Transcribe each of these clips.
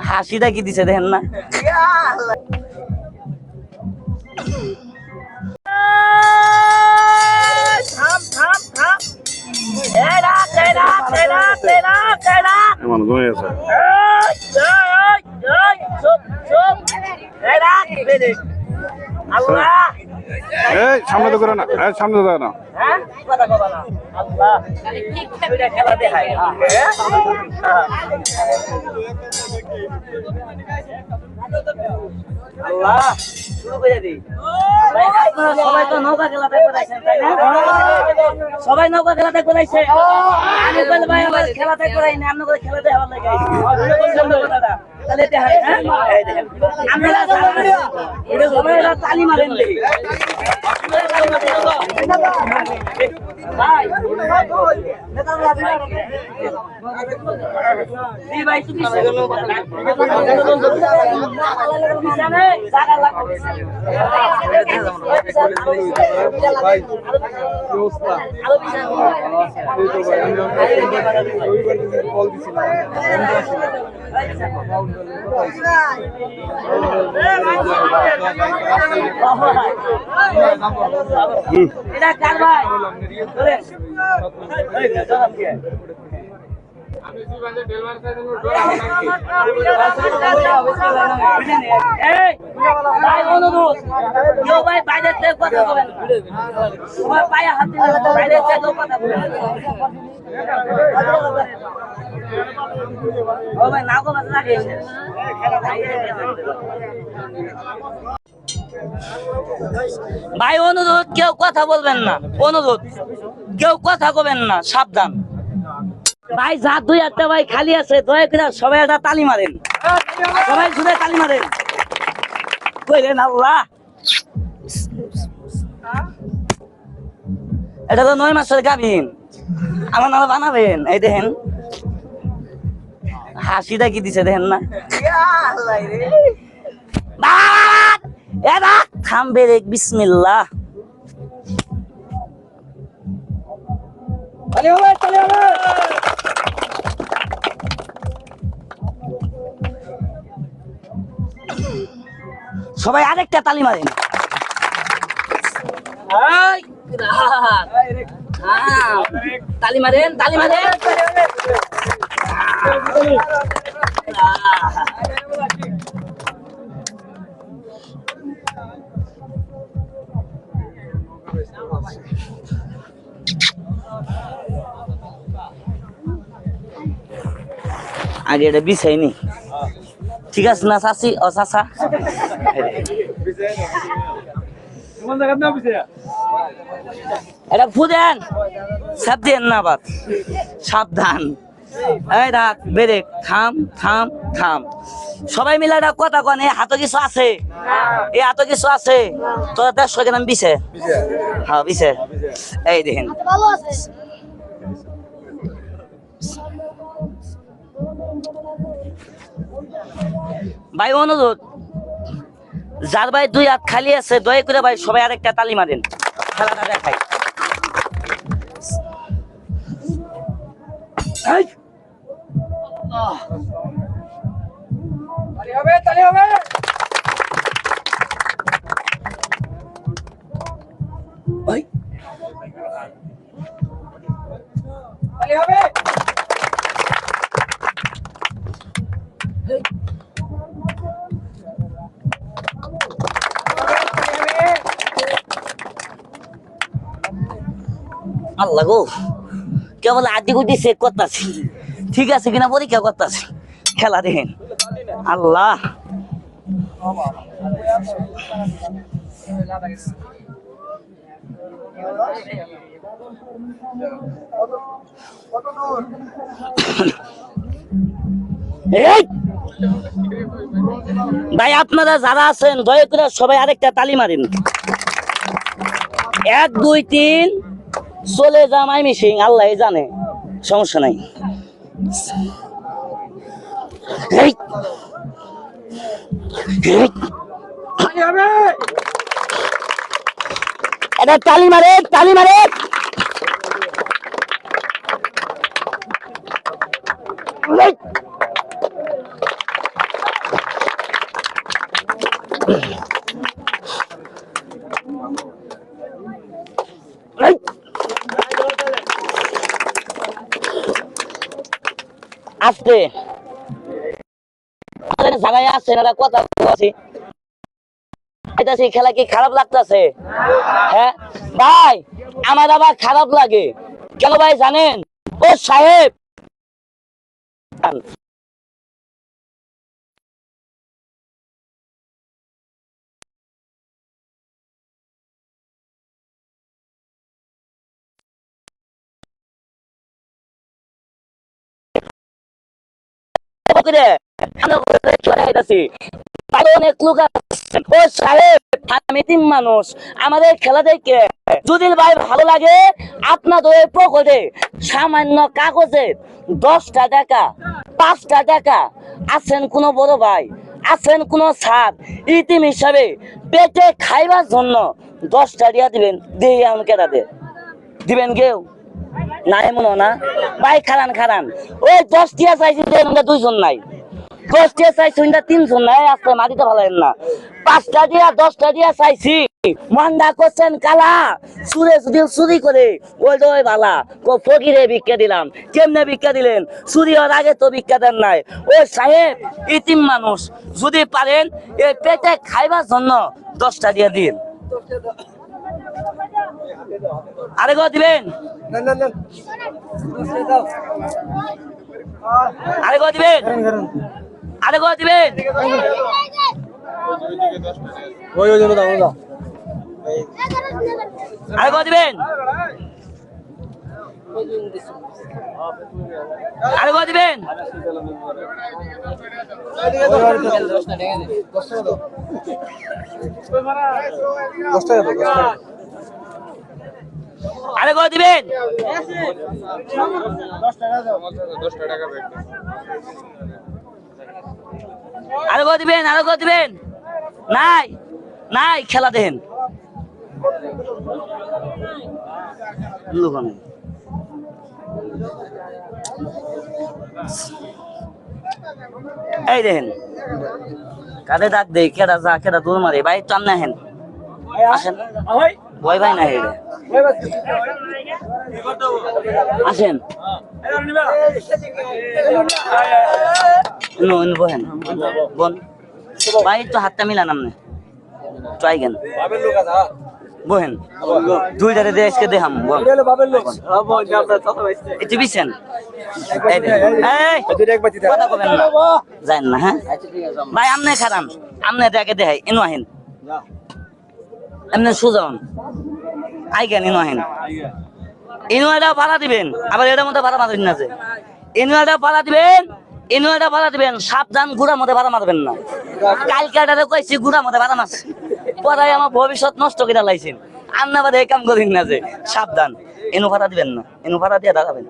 হাসিটা কি দিছে দেখেন না? সামনে তো করে না, সামনে তো না। আল্লাহ শুরু করে দিই। সবাই তো নৌকা খেলাতে করাইছেন তাই না? সবাই নৌকা খেলাতে করাইছে। আমি বলে ভাই আবার খেলাতে করাই না, আমরা করে খেলাতে হওয়ার লাগে তাহলে এটা হয় হ্যাঁ এই দেখেন আমরা সবাই তালি মারেন দেখি ভাই এই ভাই তুমি পিছনে জায়গা লাগবে ভাই ব্যবস্থা আলো পিছনে কল দিছিলাম এটা কার ভাই আমি জীবনে ডেলিভার করে দেব এই ভাই অনুরোধ কেউ ভাই বাইরে থেকে কথা বলেন তোমার পায়ে হাত দিয়ে বাইরে থেকে কথা বলেন ও ভাই নাও কথা লাগে ভাই অনুরোধ কেউ কথা বলবেন না অনুরোধ কেউ কথা বলবেন না সাবধান ভাই যা দুই একটা ভাই খালি আছে দয়া করে সবাই একটা তালি মারেন সবাই শুধু তালি মারেন কইলেন আল্লাহ এটা তো 9 মাসের গাভীন আমার নাম বানাবেন এই দেখেন হাসিটা কি দিছে দেখেন না এরা থামবে রে বিসমিল্লাহ তালি হবে তালি হবে সবাই আরেকটা তালি মারেন তালি মারেন তালি মারেন আগে এটা বিছাইনি ঠিক আছে না চাচি ও চাচা এটা ফুদেন সাপ দেন না আবার সাবধান এই রাখ ব্রেক থাম থাম থাম সবাই মিলে একটা কথা কন এই হাতে কিছু আছে এই হাতে কিছু আছে তোরা 150 গ্রাম বিছে হ্যাঁ বিছে এই দেখেন ভাই অনুরোধ যার ভাই 2 হাত খালি আছে দয়া করে ভাই সবাই আরেকটা তালি মারেন খেলাটা দেখাই তালি হবে তালি হবে ভাই তালি হবে আল্লাহ গো কেবল আদি গুটি চেক করতেছি ঠিক আছে কিনা পরীক্ষা করতেছি খেলা দেখেন আল্লাহ ভাই আপনারা যারা আছেন দয়া করে সবাই আরেকটা তালি মারেন 1 2 3 চলে যামাই মিশিং আল্লাহ জানে সমস্যা নাই এটা তালি মারে তালি মারে আস্তে জায়গায় আসছে না কথা বলছি খেলা কি খারাপ লাগতেছে? হ্যাঁ ভাই আমার আবার খারাপ লাগে কেন ভাই জানেন? ও সাহেব মানুষ আমাদের খেলা দেখে যদি ভাই ভালো লাগে আপনাদের পকেটে সামান্য কাগজে 10টা টাকা 5টা টাকা আছেন কোন বড় ভাই আছেন কোন স্যার ইতিম হিসাবে পেটে খাইবার জন্য 10টা দিয়া দিবেন দিয়ে আমাকে দিবেন কেউ না এমন না ভাই খারান খারান ওই 10 টিয়া চাইছি আমরা 2 জন নাই 10 টিয়া চাইছি না 3 জন নাই আজকে মাটিতে ভালেন না 5টা দিয়া 10টা দিয়া চাইছি মন্দা করছেন কালা সুরে যদি চুরি করে ওই ওই বালা কো ফকিরে ভিক্ষা দিলাম কেমনে ভিক্ষা দিলেন চুরি হওয়ার আগে তো ভিক্ষা দেন নাই ওই সাহেব ইতিম মানুষ যদি পারেন এই পেটে খাইবার জন্য 10টা দিয়া দিন আরেকো দিবেন আরেকো দিবেন আরেকো দিবেন আরেকো দিবেন আরেকো দিবেন আরেকো দিবেন আরেকো দিবেন আরেকো দিবেন নাই নাই খেলা দেন এই দেখেন কাদে ডাক দেই কেডা যা কেডা দৌড় মারে ভাই তো আমনে হেন আসেন ভয় ভাই না হেডে আসেন নো বহেন বন ভাই তো হাতটা মিলান আমনে ট্রাই গেন বহেন দুইটারে দেশকে দেখাম এটি বিছেন কথা কবেন না যাই না হ্যাঁ ভাই আমনে খারান আমনে দেখে দেখাই এনো আহেন এমনি সুজন আই জ্ঞান এনো আহেন এনো এটা ভাড়া দিবেন আবার এটার মধ্যে ভাড়া মারবেন না যে এনো এটা ভাড়া দিবেন এনো এটা ভাড়া দিবেন সাবধান গুড়ার মধ্যে ভাড়া মারবেন না কালকাটারে কইছি গুড়ার মধ্যে ভাড়া মারছে পড়াই আমার ভবিষ্যৎ নষ্ট করে লাইছেন আন্না বাদে এই কাম করেন না যে সাবধান এনো ভাড়া দিবেন না এনো ভাড়া দিয়ে দাঁড়াবেন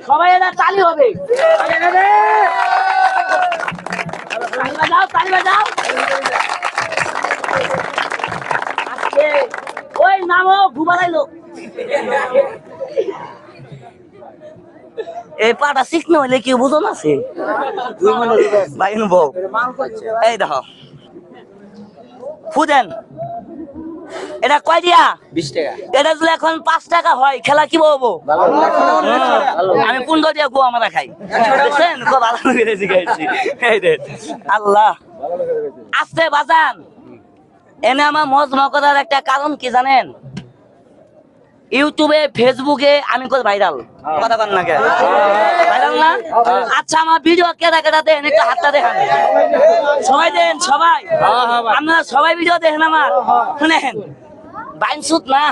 সবাই এটা তালি হবে তালি বাজাও আজকে ওই নামও ঘুমালাইলো এই পাটা শিখনো হইলে কি বুঝো না সে ভাই বউ এই দেখো ফুদেন এটা কয় দিয়া 20 টাকা এটা যদি এখন 5 টাকা হয় খেলা কি বলবো আমি 15 দিয়া গো আমরা খাই দেখছেন কো ভালো করে শিখাইছি এই রে আল্লাহ আস্তে বাজান এনে আমার মজমা করার একটা কারণ কি জানেন ইউটিউবে ফেসবুকে আমি কই ভাইরাল কথা বল না কে ভাইরাল না আচ্ছা আমার ভিডিও কেডা কেডা দেন একটু হাতটা দেখান সবাই দেন সবাই আপনারা সবাই ভিডিও দেখেন আমার শুনেন বাইনসুত না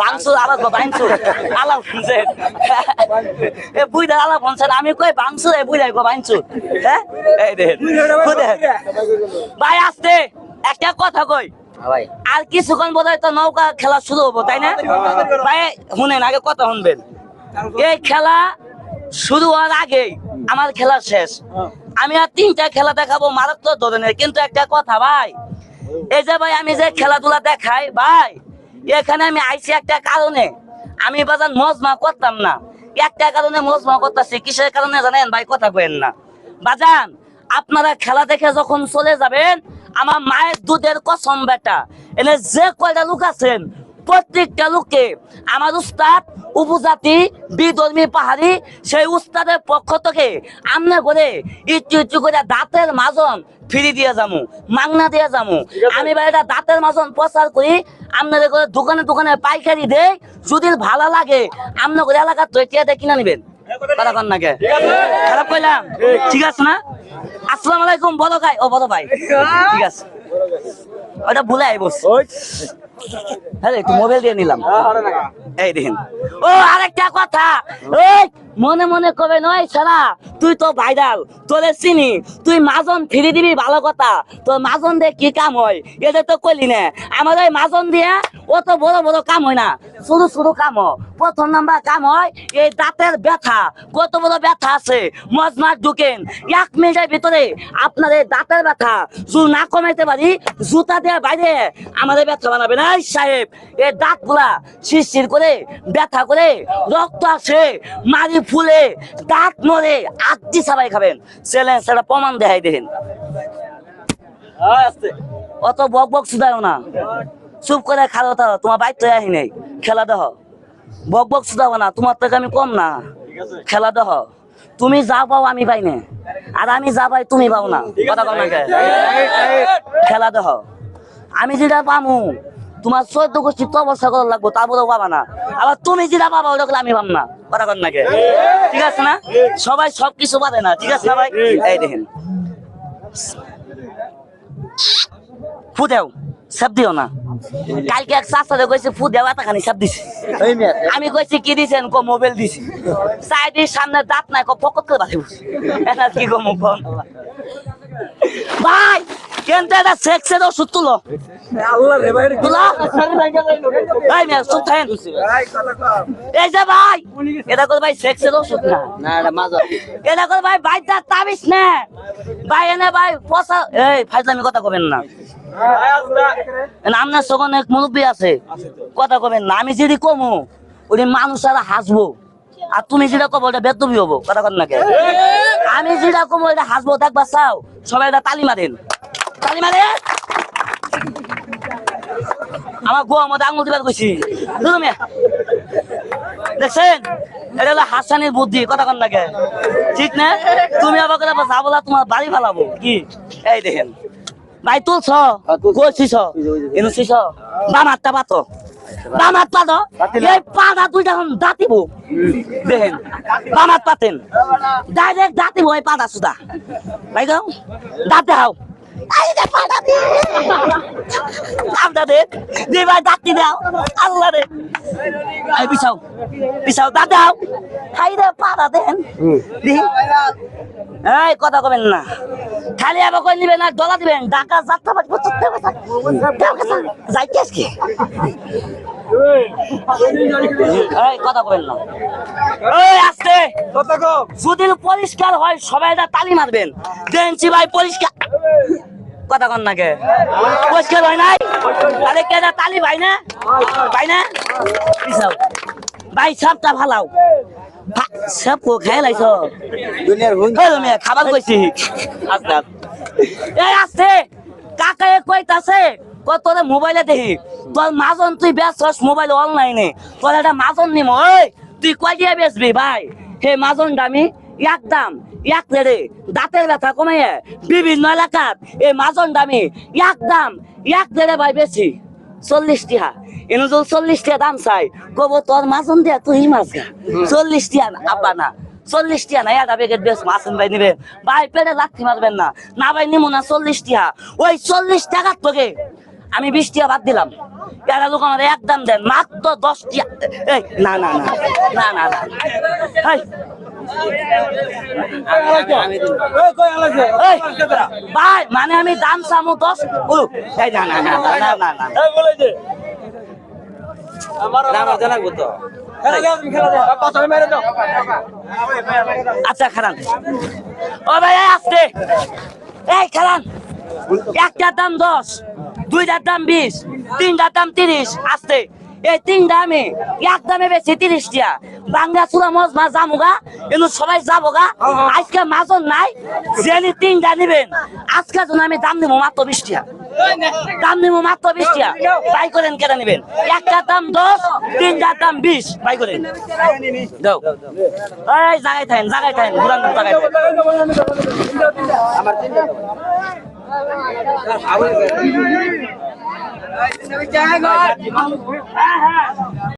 বাংসুর আলাপ বাইনসুর আলাপ শুনছেন এ বুইদা আলাপ শুনছেন আমি কই বাংসুর এ বুইদাই গো বাইনসুর হ্যাঁ এই দেখেন ভাই আস্তে একটা কথা কই ভাই আর কিছুক্ষণ বোধ হয় তো নৌকা খেলা শুরু হবো তাই না ভাই শুনেন আগে কথা শুনবেন এই খেলা শুরু হওয়ার আগে আমার খেলা শেষ আমি আর 3টা খেলা দেখাবো মারাত্মক ধরনের কিন্তু একটা কথা ভাই এই যে ভাই আমি যে খেলাধুলা দেখাই ভাই এখানে আমি আইছি একটা কারণে আমি বাজার মজমা করতাম না একটা কারণে মজমা করতেছি, কিসের কারণে জানেন ভাই? কথা কইেন না বাজান। আপনারা খেলা দেখে যখন চলে যাবেন, আমার মায়ের দুধের কসম বেটা, এনে যে কয়টা লোক আছেন প্রত্যেকটা লোককে আমার উস্তাদ উপজাতি বিধর্মী পাহাড়ি সেই উস্তাদের পক্ষ থেকে আমনে করে একটু একটু করে দাঁতের মাজন ফ্রি দিয়ে যামু, মাংনা দিয়ে যামু। আমি ভাই এটা দাঁতের মাজন প্রচার করি, আপনাদের করে দোকানে দোকানে পাইকারি দেই। যদি ভালো লাগে আমনে করে এলাকার তৈরি কিনা নিবেন। কথা কন নাকি? খারাপ কইলাম? ঠিক আছে না? আসসালামু আলাইকুম বড় ভাই। ও বড় ভাই, ঠিক আছে, ওটা ভুলে আই বস। হ্যাঁ একটু মোবাইল দিয়ে নিলাম। এই দেখেন, ও আরেকটা কথা, ওই মনে মনে কবে নয় সারা, তুই তো ভাইরাল, তোরে চিনি, তুই মাজন ফিরে দিবি ভালো কথা, তোর মাজন দিয়ে কি কাম হয় এটা তো কইলি না। আমার ওই মাজন দিয়ে অত বড় বড় কাম হয় না, ছোট ছোট কাম হয়। প্রথম নাম্বার কাম হয় এই দাঁতের ব্যথা, কত বড় ব্যথা আছে মজমার ঢুকেন 1 মিনিটের ভিতরে আপনার এই দাঁতের ব্যথা যদি না কমাইতে পারি, জুতা দিয়ে বাইরে আমাদের ব্যথা বানাবে না সাহেব। এই দাঁত গুলা শিরশির করে ব্যথা করে রক্ত আসে, মারি ফুলে, দাঁত মরে, আত্মি সবাই খাবেন। চ্যালেঞ্জ, সেটা প্রমাণ দেখাই দেখেন। অত বক বক শুধাও না, চুপ করে খালো তো, তোমার বাইর তো আহি নেই, খেলা দেহ। বক বক শুধাবো না, তোমার থেকে আমি কম না, খেলা দেহ। তুমি যা পাও আমি পাই না, আর আমি যা পাই তুমি পাও না। কথা কম না, খেলা দেহ। আমি যেটা পামু তোমার 14 গোষ্ঠী তো অবস্থা করা লাগবো, তারপরেও পাবা না। আবার তুমি যেটা পাবা ওটা আমি পাম না। কথা কন নাকি? ঠিক আছে না? সবাই সবকিছু পারে না, ঠিক আছে না ভাই? এই দেখেন, ফু দেও, সাপ দিও না। কালকে এক চাষারে কইছে ফু দেও, এতখানি সাপ দিছি। আমি কইছি কি দিছেন? কো মোবাইল দিছি। সাইডের সামনে দাঁত নাই, কো পকেট করে বাঁধি এটা কি গো মুখ ভাই, কেনতে এটা সেক্সের ওষুধ তুলো। এই যে ভাই, এটা করে ভাই সেক্সের ওষুধ না, এটা করে ভাই বাইটা তাবিজ না ভাই, এনে ভাই পচা। এই ফাইজলামি কথা কবেন না, আপনার সঙ্গে এক মুরব্বী আছে, কথা কবেন না। আমি যদি কমু ওই মানুষ আর হাসবো, আর তুমি যেটা কবো ওটা বেতবি হবো। কথা কন না কে? আমি যেটা কবো এটা হাসবো, দেখবা চাও সবাই এটা তালি মারেন, তালি মারে। আমার গোয়া মধ্যে আঙুল দিবার কইছি, দেখছেন? এটা হলো হাসানের বুদ্ধি। কথা কন না কে? ঠিক না? তুমি আবার যাবো না, তোমার বাড়ি ফালাবো কি? এই দেখেন ভাই, তুলছ কইছিস এনেছিস বাম হাতটা পাতো, বাম হাত পাতো, এই পাটা দুইটা দাঁতিব। দেখেন বাম হাত পাতেন, ডাইরেক্ট দাঁতিব এই পাটা সুদা। ভাই গাও দাঁতে হাও, আল্লাহ রে, পিছাও পিছাও দাঁতে হাও, খাই রে পাটা দেন। এই কথা কবেন না, খালি আবার কই নিবেন, আর ডলা দিবেন, ঢাকা যাত্রা যাইতে আজকে। কথা কবেন না, আস্তে। যদি পরিষ্কার হয় সবাই তালি মারবেন, দেখছি ভাই পরিষ্কার। কথা কন না কে? পরিষ্কার হয় নাই তাহলে কে তালি ভাই না, ভাই না ভাই সবটা ভালাও। সব খেয়ে লাইছ খাবার কইছি। এই আসছে কাকা কইতাছে, তোর মোবাইলে দেখি তোর মাজন তুই বেচছস মোবাইল অনলাইনে, তোর একটা মাজন নিম। ওই তুই কয় দিয়ে বেচবি ভাই? হে মাজনটা আমি একদম এক রেড়ে দাঁতের ব্যথা কমাইয়ে বিভিন্ন এলাকাত এই মাজনটা আমি একদম এক রেড়ে ভাই বেশি 40 টাকা। এনে যদি 40 টাকা দাম চাই, কব তোর মাজন দিয়া তুই মাছ গা 40 টাকা। আব্বা না 40 টাকা না, একটা প্যাকেট বেশ মাছেন ভাই নিবেন ভাই, পেটে লাথি মারবেন না। না ভাই নিমো না 40 টাকা। ওই 40 টাকার তোকে আমি 20 টাকা বাদ দিলাম। এরা লোক আমার একদম দেন মাত্র 10 টাকা। এই না না না না না না, ভাই মানে আমি দাম চামু 10। না না না না না না, আচ্ছা খারান, ও ভাই আসতে, এই খারান, একটার দাম 10, দুইটার দাম 20, তিনটার দাম 30। আসতে এই তিনটা আমি এক দামে বেশি 30 টাকা বাংলা চুরা মজ মাছ জামুগা কিন্তু সবাই যাবোগা আজকে মাজন নাই জেনি তিনটা নিবেন আজকে জন্য আমি দাম নিবো মাত্র 20 টাকা দাম নিবো মাত্র 20 টাকা বাই করেন কেটে নিবেন একটার দাম 10 তিনটার দাম 20 বাই করেন দাও এই জায়গায় থাকেন ঘুরান জায়গায় আমার তিনটা হ্যাঁ হ্যাঁ